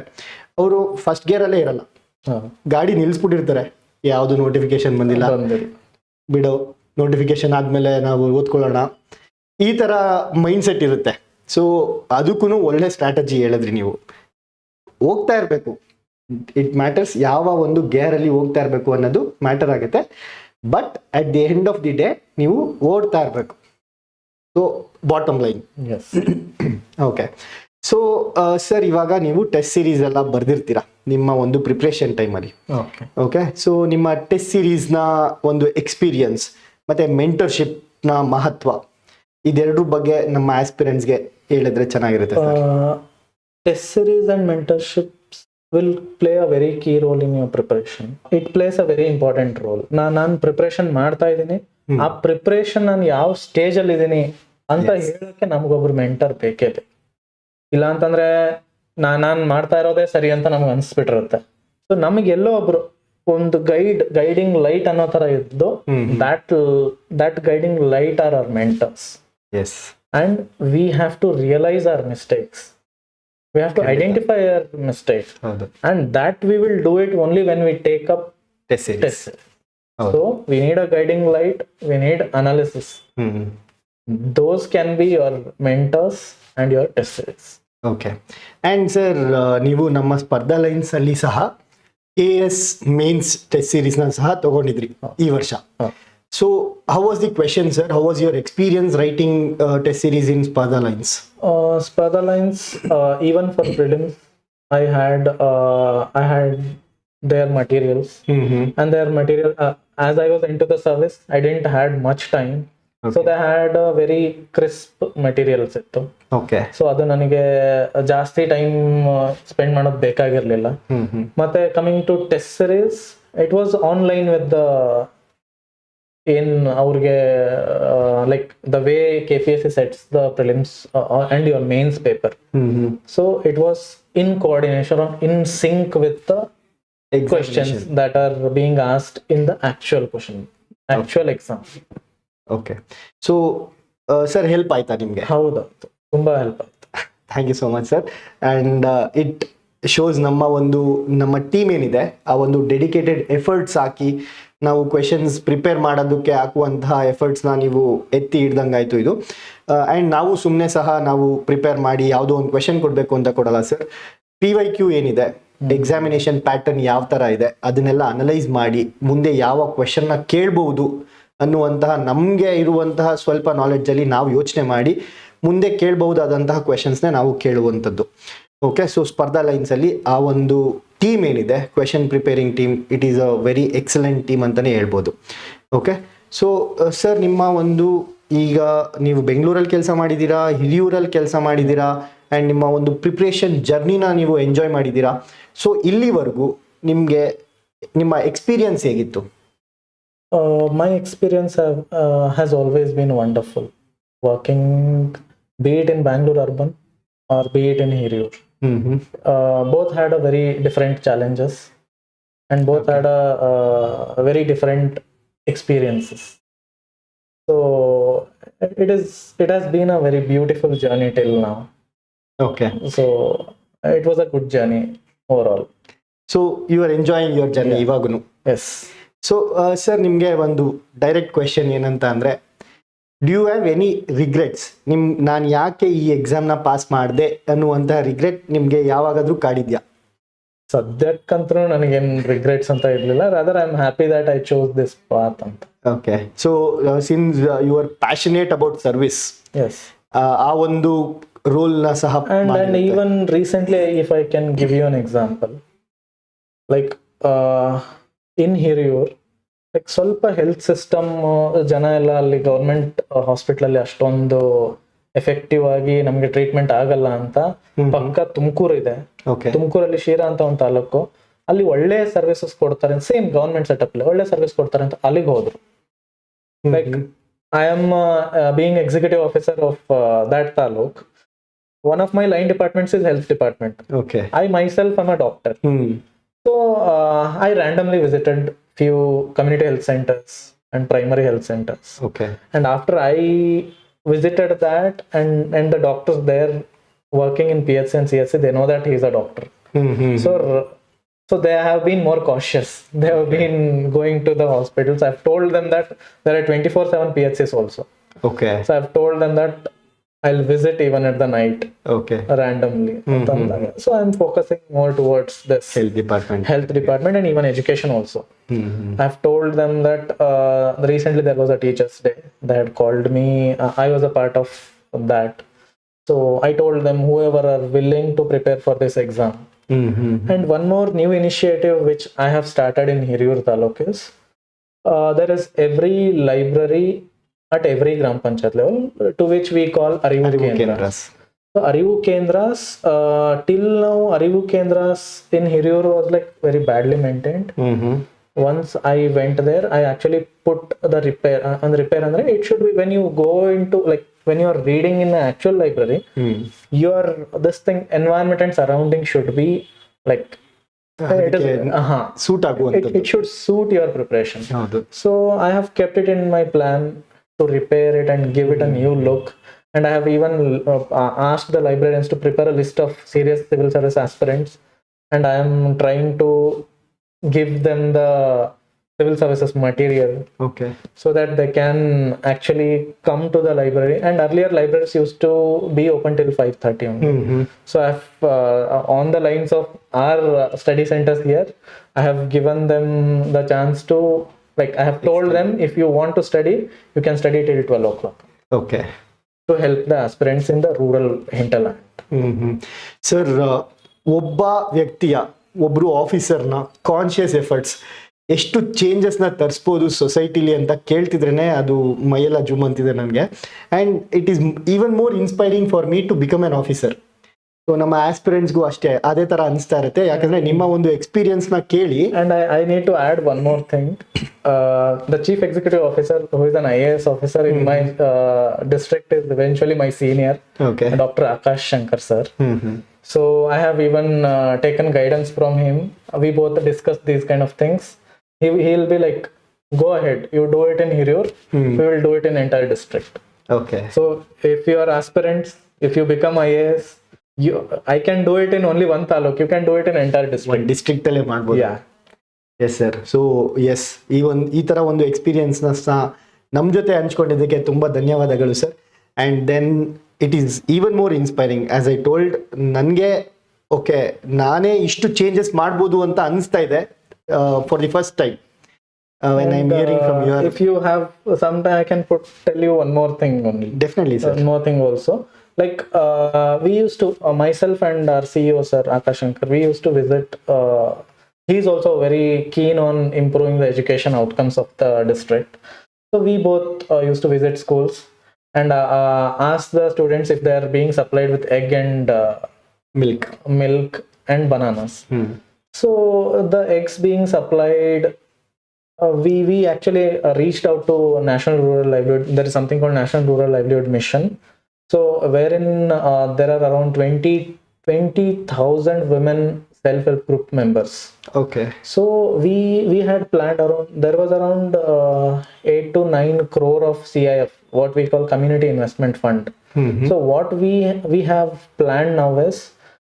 ಅವರು ಫಸ್ಟ್ ಗೇರಲ್ಲೇ ಇರಲ್ಲ. ಗಾಡಿ ನಿಲ್ಲಿಸ್ಬಿಟ್ಟಿರ್ತಾರೆ. ಯಾವುದು ನೋಟಿಫಿಕೇಶನ್ ಬಂದಿಲ್ಲ, ಬಿಡೋ, ನೋಟಿಫಿಕೇಶನ್ ಆದಮೇಲೆ ನಾವು ಓದ್ಕೊಳ್ಳೋಣ, ಈ ಥರ ಮೈಂಡ್ಸೆಟ್ ಇರುತ್ತೆ. ಸೊ ಅದಕ್ಕೂ ಒಳ್ಳೆ ಸ್ಟ್ರಾಟಜಿ ಹೇಳಿದ್ರಿ ನೀವು. ಹೋಗ್ತಾ ಇರಬೇಕು, ಇಟ್ ಮ್ಯಾಟರ್ಸ್ ಯಾವ ಒಂದು ಗೇರಲ್ಲಿ ಹೋಗ್ತಾ ಇರಬೇಕು ಅನ್ನೋದು ಮ್ಯಾಟರ್ ಆಗುತ್ತೆ. But at the end of the day ನೀವು ಓಡ್ತಾ ಇರಬೇಕು. So bottom line. Okay. So sir, ಇವಾಗ ನೀವು ಟೆಸ್ಟ್ ಸೀರೀಸ್ ಎಲ್ಲ ಬರೆದಿರ್ತೀರಾ ನಿಮ್ಮ ಒಂದು ಪ್ರಿಪ್ರೇಷನ್ ಟೈಮಲ್ಲಿ. ಓಕೆ. ಸೊ ನಿಮ್ಮ ಟೆಸ್ಟ್ ಸೀರೀಸ್ನ ಒಂದು ಎಕ್ಸ್ಪೀರಿಯನ್ಸ್ ಮತ್ತು ಮೆಂಟರ್ಶಿಪ್ನ ಮಹತ್ವ, ಇದೆರಡರ ಬಗ್ಗೆ ನಮ್ಮ ಆಸ್ಪಿರೆಂಟ್ಸ್ಗೆ ಹೇಳಿದ್ರೆ ಚೆನ್ನಾಗಿರುತ್ತೆ. Test series and mentorships will play a very key role in your preparation. It plays a very important role. ನಾನು ಪ್ರಿಪ್ರೇಷನ್ ಮಾಡ್ತಾ ಇದ್ದೀನಿ, ಆ ಪ್ರಿಪ್ರೇಷನ್ ನಾನು ಯಾವ ಸ್ಟೇಜ್ ಅಲ್ಲಿ ಇದ್ದೀನಿ ಅಂತ ಹೇಳಕ್ಕೆ ನಮಗೊಬ್ರು ಮೆಂಟರ್ ಬೇಕೇ ಬೇಕು. ಇಲ್ಲ ಅಂತಂದ್ರೆ ನಾನು ಮಾಡ್ತಾ ಇರೋದೇ ಸರಿ ಅಂತ ನಮ್ಗೆ ಅನ್ಸ್ಬಿಟ್ಟಿರುತ್ತೆ. ಸೊ ನಮಗೆಲ್ಲೋ ಒಬ್ರು ಒಂದು ಗೈಡಿಂಗ್ ಲೈಟ್ ಅನ್ನೋ ತರ ಇದ್ದು, that guiding light are our mentors. Yes. And we have to realize our mistakes. We have to identify our mistakes. And that we will do it only when we take up test series. So we need a guiding light, we need analysis. Those can be your mentors and your test series. Okay. And sir, ನೀವು ನಮ್ಮ ಸ್ಪರ್ಧಾ lines ಅಲ್ಲಿ ಸಹ AS mains test series ನ ಸಹ ತಗೊಂಡಿದ್ರಿ ಈ ವರ್ಷ. So how was the question, sir? How was your experience writing test series in Sparda Lines? Sparda Lines, even for prelims, I had their materials. And their material, as I was into the service, I didn't had much time. So they had a very crisp materials ಇತ್ತು. Okay. So ಅದು ನನಗೆ ಜಾಸ್ತಿ time spend ಮಾಡೋದು ಬೇಕಾಗಿರ್ಲಿಲ್ಲ. ಮತ್ತೆ coming to test series, it was online with the ಏನ್ ಅವ್ರಿಗೆ like the way KPSC sets the prelims and your mains paper. So it was in coordination, in sync with the questions that are being asked in the actual exam. Okay. So sir help ಆಯ್ತಾ ನಿಮಗೆ? ಹೌದೌದು, ತುಂಬಾ help ಆಯ್ತು. Thank you so much sir. And it shows ನಮ್ಮ team ಏನಿದೆ ಆ ಒಂದು dedicated efforts ಹಾಕಿ ನಾವು ಕ್ವೆಶನ್ಸ್ ಪ್ರಿಪೇರ್ ಮಾಡೋದಕ್ಕೆ ಹಾಕುವಂತಹ ಎಫರ್ಟ್ಸ್ನ ನೀವು ಎತ್ತಿ ಹಿಡ್ದಂಗಾಯ್ತು ಇದು. ಆ್ಯಂಡ್ ನಾವು ಸುಮ್ಮನೆ ಸಹ ನಾವು ಪ್ರಿಪೇರ್ ಮಾಡಿ ಯಾವುದೋ ಒಂದು ಕ್ವೆಶನ್ ಕೊಡಬೇಕು ಅಂತ ಕೊಡಲ್ಲ ಸರ್. PYQ ಏನಿದೆ, ಎಕ್ಸಾಮಿನೇಷನ್ ಪ್ಯಾಟರ್ನ್ ಯಾವ ಥರ ಇದೆ ಅದನ್ನೆಲ್ಲ ಅನಲೈಸ್ ಮಾಡಿ ಮುಂದೆ ಯಾವ ಕ್ವೆಶನ್ನ ಕೇಳ್ಬೋದು ಅನ್ನುವಂತಹ ನಮಗೆ ಇರುವಂತಹ ಸ್ವಲ್ಪ ನಾಲೆಡ್ಜಲ್ಲಿ ನಾವು ಯೋಚನೆ ಮಾಡಿ ಮುಂದೆ ಕೇಳಬಹುದಾದಂತಹ ಕ್ವೆಶನ್ಸ್ನೇ ನಾವು ಕೇಳುವಂಥದ್ದು. ಓಕೆ. ಸೊ ಸ್ಪರ್ಧಾ ಲೈನ್ಸಲ್ಲಿ ಆ ಒಂದು ಟೀಮ್ ಏನಿದೆ, question preparing team, it is a very excellent team ಅಂತಲೇ ಹೇಳ್ಬೋದು. ಓಕೆ. ಸೊ ಸರ್, ನಿಮ್ಮ ಒಂದು ಈಗ ನೀವು ಬೆಂಗಳೂರಲ್ಲಿ ಕೆಲಸ ಮಾಡಿದ್ದೀರಾ, ಹಿರಿಯೂರಲ್ಲಿ ಕೆಲಸ ಮಾಡಿದ್ದೀರಾ, ಆ್ಯಂಡ್ ನಿಮ್ಮ ಒಂದು ಪ್ರಿಪ್ರೇಷನ್ ಜರ್ನಿನ ನೀವು ಎಂಜಾಯ್ ಮಾಡಿದ್ದೀರಾ. ಸೊ ಇಲ್ಲಿವರೆಗೂ ನಿಮಗೆ ನಿಮ್ಮ ಎಕ್ಸ್ಪೀರಿಯನ್ಸ್ ಹೇಗಿತ್ತು? My experience has always been wonderful, working be it in Bangalore urban or be it in Hiriyur. Both had a very different challenges and both had a very different experiences. So it has been a very beautiful journey till now. Okay. So it was a good journey overall. So you are enjoying your journey ಇವಾಗೂ? Yes. So sir, ನಿಮಗೆ ಒಂದು direct question ಏನಂತ ಅಂದರೆ, do you have any regrets? ನಾನು ಯಾಕೆ ಈ ಎಕ್ಸಾಮ್ನ pass ಮಾಡಿದೆ ಅನ್ನುವಂಥ ರಿಗ್ರೆಟ್ ನಿಮಗೆ ಯಾವಾಗಾದರೂ ಕಾಡಿದ್ಯಾ? ಸದ್ಯಕ್ಕಂತೂ ನನಗೇನು ರಿಗ್ರೆಟ್ಸ್ ಅಂತ ಇರಲಿಲ್ಲ. Rather I am happy that I chose this path ಅಂತ. Okay. So since you are passionate about service, yes, ಆ ಒಂದು ರೋಲ್ನ ಸಹ. and even recently, if I can give you an example, like in Hiriyur, like ಸ್ವಲ್ಪ health system ಜನ ಎಲ್ಲ ಅಲ್ಲಿ government hospital ಅಲ್ಲಿ ಅಷ್ಟೊಂದು ಎಫೆಕ್ಟಿವ್ ಆಗಿ ನಮ್ಗೆ ಟ್ರೀಟ್ಮೆಂಟ್ ಆಗಲ್ಲ ಅಂತ ಪಕ್ಕ ತುಮಕೂರು ಇದೆ. ತುಮಕೂರಲ್ಲಿ ಶಿರಾ ಅಂತ ಒಂದು ತಾಲೂಕು, ಅಲ್ಲಿ ಒಳ್ಳೆ ಸರ್ವಿಸಸ್ ಕೊಡ್ತಾರೆ, ಸೇಮ್ ಗವರ್ಮೆಂಟ್ ಸೆಟಪ್ ಅಲ್ಲಿ ಒಳ್ಳೆ ಸರ್ವಿಸ್ ಕೊಡ್ತಾರೆ ಅಂತ ಅಲ್ಲಿಗೆ ಹೋದ್ರು. Like I am being executive officer of that taluk. One of my line departments is health department. Okay. I myself am a doctor. So I randomly visited few community health centers and primary health centers. Okay. And after I visited that, and the doctors there working in PHC and CHC, they know that he is a doctor. So they have been more cautious. They have been going to the hospitals. I've told them that there are 24/7 PHCs also. Okay. So I've told them that I'll visit even at the night. Okay. Randomly. So I'm focusing more towards this health department and even education also. I've told them that recently there was a teachers day. They had called me. I was a part of that. So I told them, whoever are willing to prepare for this exam. And one more new initiative which I have started in Hiriyur Taluk is there is every library at every Gram Panchayat level, to which we call Arivu Kendras. So Arivu Kendras, till now Arivu Kendras in Hiriyur was like very badly maintained. Once I went there, I actually put the repair on the repair, and it should be when you go into, like when you are reading in an actual library, your this thing environment and surrounding should be like suit it should suit your preparation. So I have kept it in my plan to repair it and give it a new look. And I have even asked the librarians to prepare a list of serious civil service aspirants, and I am trying to give them the civil services material, so that they can actually come to the library. And earlier libraries used to be open till 5:30 only. So I've on the lines of our study centers here, I have given them the chance to, like I have told them, if you want to study, you can study till 12 o'clock. Okay. To help the aspirants in the rural hinterland. Sir, ಒಬ್ಬ ವ್ಯಕ್ತಿಯ ಒಬ್ರು ಆಫೀಸರ್ನ conscious efforts ಎಷ್ಟು ಚೇಂಜಸ್ನ ತರಿಸ್ಬೋದು ಸೊಸೈಟಿಲಿ ಅಂತ ಕೇಳ್ತಿದ್ರೇ ಅದು ಮೈಯೆಲ್ಲ ಜುಮ್ ಅಂತಿದೆ ನನಗೆ. And it is even more inspiring for me to become an officer. So ನಮ್ಮ ಆಸ್ಪಿರೆಂಟ್ಸ್ಗೂ ಅಷ್ಟೇ ಅದೇ ಥರ ಅನಿಸ್ತಾ ಇರುತ್ತೆ, ಯಾಕಂದರೆ ನಿಮ್ಮ ಒಂದು ಎಕ್ಸ್ಪೀರಿಯನ್ಸ್ನ ಕೇಳಿ. And I need to add one more thing. The chief executive officer, who is an IAS officer in my district, is eventually my senior, Okay. Dr. Akash Shankar sir. So I have even taken guidance from him. We both discussed these kind of things. He'll be like, go ahead, you do it in Hirur, we will do it in entire district. Okay. So if you are aspirants, if you become IAS, I can do it in only one taluk, you can do it in entire district. ಒಂದು ಡಿಸ್ಟ್ರಿಕ್ಟಲ್ಲೇ ಮಾಡ್ಬೋದು. Yeah. Yes sir. So yes, ಈ ಥರ ಒಂದು ಎಕ್ಸ್ಪೀರಿಯನ್ಸ್ನ ನಮ್ಮ ಜೊತೆ ಹಂಚ್ಕೊಂಡಿದ್ದಕ್ಕೆ ತುಂಬ ಧನ್ಯವಾದಗಳು ಸರ್. And then it is even more inspiring. As I told, ನನಗೆ ಓಕೆ ನಾನೇ ಇಷ್ಟು ಚೇಂಜಸ್ ಮಾಡ್ಬೋದು ಅಂತ ಅನಿಸ್ತಾ ಇದೆ for the first time when I am hearing from your. If you have some time, I can tell you one more thing only. Definitely sir. One more thing also. Like we used to, myself and our CEO sir Akash Shankar, we used to visit. He's also very keen on improving the education outcomes of the district. So we both used to visit schools and ask the students if they are being supplied with egg and milk and bananas. So the eggs being supplied, we actually reached out to National Rural Livelihood. There is something called National Rural Livelihood Mission. So wherein there are around 20,000 women self-help group members. Okay. So we had planned around, there was around 8 to 9 crore of CIF, what we call Community Investment Fund. So what we have planned now is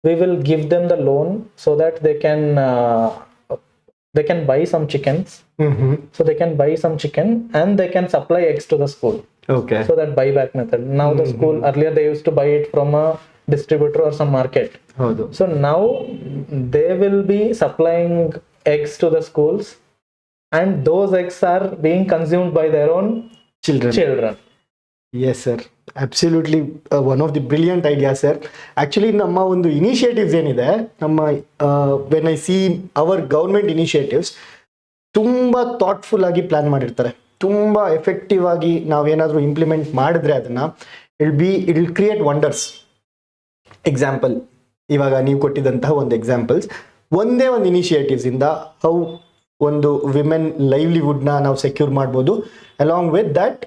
we will give them the loan so that they can buy some chickens. So they can buy some chicken and they can supply eggs to the school. Okay. So that buyback method. Now the school, earlier they used to buy it from a distributor or some market. ಹೌದು. So now they will be supplying eggs to the schools and those eggs are being consumed by their own children. Yes sir, absolutely one of the brilliant idea sir. Actually ನಮ್ಮ ಒಂದು initiatives ಏನಿದೆ, ನಮ್ಮ when I C our government initiatives ತುಂಬ thoughtful ಆಗಿ plan ಮಾಡಿರ್ತಾರೆ. ತುಂಬ effective ಆಗಿ ನಾವೇನಾದರೂ ಇಂಪ್ಲಿಮೆಂಟ್ ಮಾಡಿದ್ರೆ ಅದನ್ನು it will create wonders. Example, ಇವಾಗ ನೀವು ಕೊಟ್ಟಿದ್ದಂತಹ ಒಂದು ಎಕ್ಸಾಂಪಲ್ಸ್, ಒಂದೇ ಒಂದು ಇನಿಷಿಯೇಟಿವ್ಸಿಂದ ಹೌ ಒಂದು ವಿಮೆನ್ ಲೈವ್ಲಿಹುಡ್ನ ನಾವು ಸೆಕ್ಯೂರ್ ಮಾಡ್ಬೋದು. ಅಲಾಂಗ್ ವಿತ್ ದ್ಯಾಟ್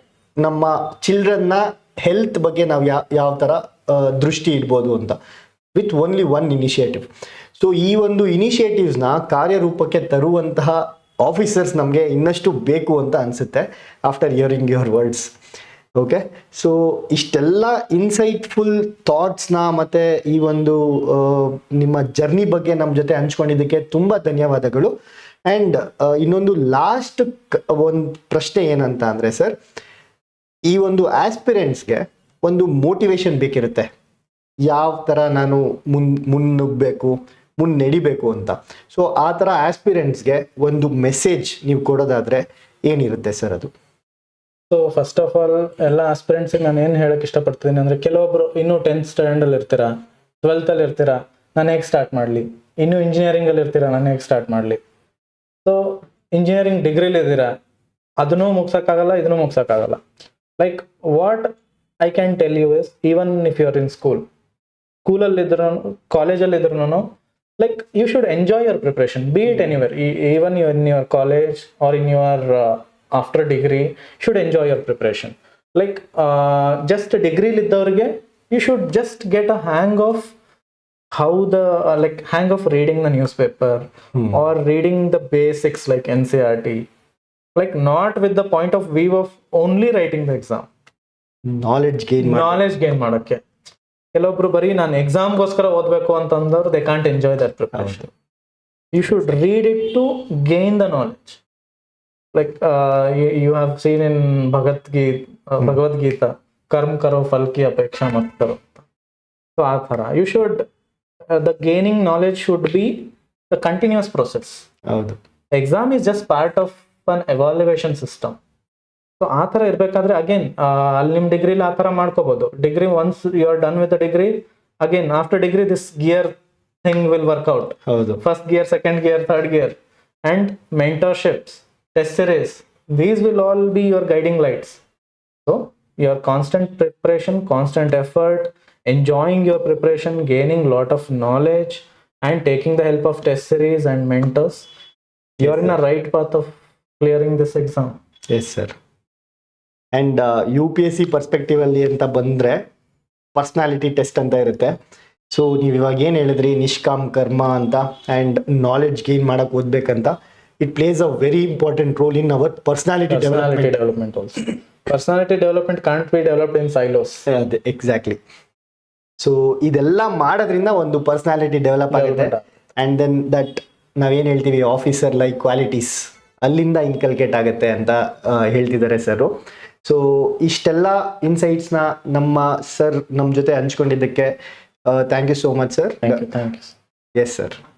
ನಮ್ಮ ಚಿಲ್ಡ್ರನ್ನ ಹೆಲ್ತ್ ಬಗ್ಗೆ ನಾವು ಯಾವ ಥರ ದೃಷ್ಟಿ ಇಡ್ಬೋದು ಅಂತ, with only one initiative. So ಈ ಒಂದು ಇನಿಷಿಯೇಟಿವ್ಸ್ನ ಕಾರ್ಯರೂಪಕ್ಕೆ ತರುವಂತಹ ಆಫೀಸರ್ಸ್ ನಮಗೆ ಇನ್ನಷ್ಟು ಬೇಕು ಅಂತ ಅನಿಸುತ್ತೆ after hearing your words. Okay, so ಇಷ್ಟೆಲ್ಲ ಇನ್ಸೈಟ್ಫುಲ್ ಥಾಟ್ಸ್ನ ಮತ್ತು ಈ ಒಂದು ನಿಮ್ಮ ಜರ್ನಿ ಬಗ್ಗೆ ನಮ್ಮ ಜೊತೆ ಹಂಚ್ಕೊಂಡಿದ್ದಕ್ಕೆ ತುಂಬ ಧನ್ಯವಾದಗಳು. ಆ್ಯಂಡ್ ಇನ್ನೊಂದು ಲಾಸ್ಟ್ ಒಂದು ಪ್ರಶ್ನೆ ಏನಂತ ಅಂದರೆ ಸರ್, ಈ ಒಂದು ಆಸ್ಪಿರೆಂಟ್ಸ್ಗೆ ಒಂದು ಮೋಟಿವೇಶನ್ ಬೇಕಿರುತ್ತೆ, ಯಾವ ಥರ ನಾನು ಮುನ್ನುಗ್ಗಬೇಕು, ಮುನ್ನಡಿಬೇಕು ಅಂತ. ಸೊ ಆ ಥರ ಆಸ್ಪಿರೆಂಟ್ಸ್ಗೆ ಒಂದು ಮೆಸೇಜ್ ನೀವು ಕೊಡೋದಾದರೆ ಏನಿರುತ್ತೆ ಸರ್ ಅದು? ಸೊ ಫಸ್ಟ್ ಆಫ್ ಆಲ್ ಎಲ್ಲ ಆಸ್ಪಿರೆಂಟ್ಸಿಗೆ ನಾನು ಏನು ಹೇಳಕ್ಕೆ ಇಷ್ಟಪಡ್ತೀನಿ ಅಂದರೆ, ಕೆಲವೊಬ್ರು ಇನ್ನೂ 10th ಸ್ಟ್ಯಾಂಡರ್ಡಲ್ಲಿ ಇರ್ತೀರಾ, 12th ಇರ್ತೀರಾ, ನಾನು ಹೇಗೆ ಸ್ಟಾರ್ಟ್ ಮಾಡಲಿ, ಇನ್ನೂ ಇಂಜಿನಿಯರಿಂಗಲ್ಲಿ ಇರ್ತೀರಾ, ನಾನು ಹೇಗೆ ಸ್ಟಾರ್ಟ್ ಮಾಡಲಿ. ಸೊ ಇಂಜಿನಿಯರಿಂಗ್ ಡಿಗ್ರಿಲಿ ಇದ್ದೀರಾ, ಅದನ್ನೂ ಮುಗ್ಸೋಕ್ಕಾಗಲ್ಲ, ಇದನ್ನೂ ಮುಗ್ಸೋಕ್ಕಾಗಲ್ಲ. Like what I can tell you is, even if you are in ಸ್ಕೂಲಲ್ಲಿದ್ರು, ಕಾಲೇಜಲ್ಲಿದ್ರು, like you should enjoy your preparation, be it anywhere, even in your college or in your after degree, should enjoy your preparation. Like just a degree liddavರಿಗೆ you should just get a hang of how the hang of reading the newspaper or reading the basics like NCERT, like not with the point of view of only writing the exam. knowledge gain ಮಾಡೋಕ್ಕೆ. ಕೆಲವೊಬ್ರು ಬರೀ ನಾನು ಎಕ್ಸಾಮ್ಗೋಸ್ಕರ ಓದಬೇಕು ಅಂತಂದವ್ರು they can't enjoy that preparation. You should read it to gain the knowledge. Like you have seen in Bhagavad Gita, ಕರ್ಮ್ ಕರೋ ಫಲ್ ಕಿ ಅಪೇಕ್ಷಾ ಮತ್ ಕರೋ. ಸೊ ಆ ಥರ you should, the gaining knowledge should be the continuous process. ಹೌದು, exam is just part of an evaluation system. So ಆ ಥರ ಇರಬೇಕಾದ್ರೆ ಅಗೇನ್ ಅಲ್ಲಿ ನಿಮ್ಮ ಡಿಗ್ರಿಲಿ ಆ ಥರ ಮಾಡ್ಕೋಬೋದು. Degree once you are done with the degree, again after degree this gear thing will work out. ಹೌದು. First gear, second gear, third gear, and mentorships, test series. These will all be your guiding lights. So your constant preparation, constant effort, enjoying your preparation, gaining lot of knowledge, and taking the help of test series and mentors, you are in a right path of clearing this exam. Yes sir. And U P S C perspective ಅಲ್ಲಿ ಅಂತ ಬಂದರೆ personality test ಅಂತ ಇರುತ್ತೆ. So ನೀವು ಇವಾಗ ಏನು ಹೇಳಿದ್ರಿ ನಿಷ್ಕಾಮ್ ಕರ್ಮ ಅಂತ ಆ್ಯಂಡ್ ನಾಲೆಡ್ಜ್ ಗೇನ್ ಮಾಡೋಕೆ ಓದಬೇಕಂತ, it plays a very important role in our personality Development also. Personality development can't be developed in silos. ಅದೇ ಎಕ್ಸಾಕ್ಟ್ಲಿ. ಸೊ ಇದೆಲ್ಲ ಮಾಡೋದ್ರಿಂದ ಒಂದು ಪರ್ಸ್ನಾಲಿಟಿ ಡೆವಲಪ್ ಆಗುತ್ತೆ. ಆ್ಯಂಡ್ ದೆನ್ ದಟ್ ನಾವೇನು ಹೇಳ್ತೀವಿ ಆಫೀಸರ್ ಲೈಕ್ ಕ್ವಾಲಿಟೀಸ್ ಅಲ್ಲಿಂದ ಇನ್ಕಲ್ಕೇಟ್ ಆಗುತ್ತೆ ಅಂತ ಹೇಳ್ತಿದ್ದಾರೆ ಸರು. ಸೊ ಇಷ್ಟೆಲ್ಲ ಇನ್ಸೈಟ್ಸ್ನ ನಮ್ಮ ಸರ್ ನಮ್ಮ ಜೊತೆ ಹಂಚ್ಕೊಂಡಿದ್ದಕ್ಕೆ thank you so much sir. Thank you. Yes sir.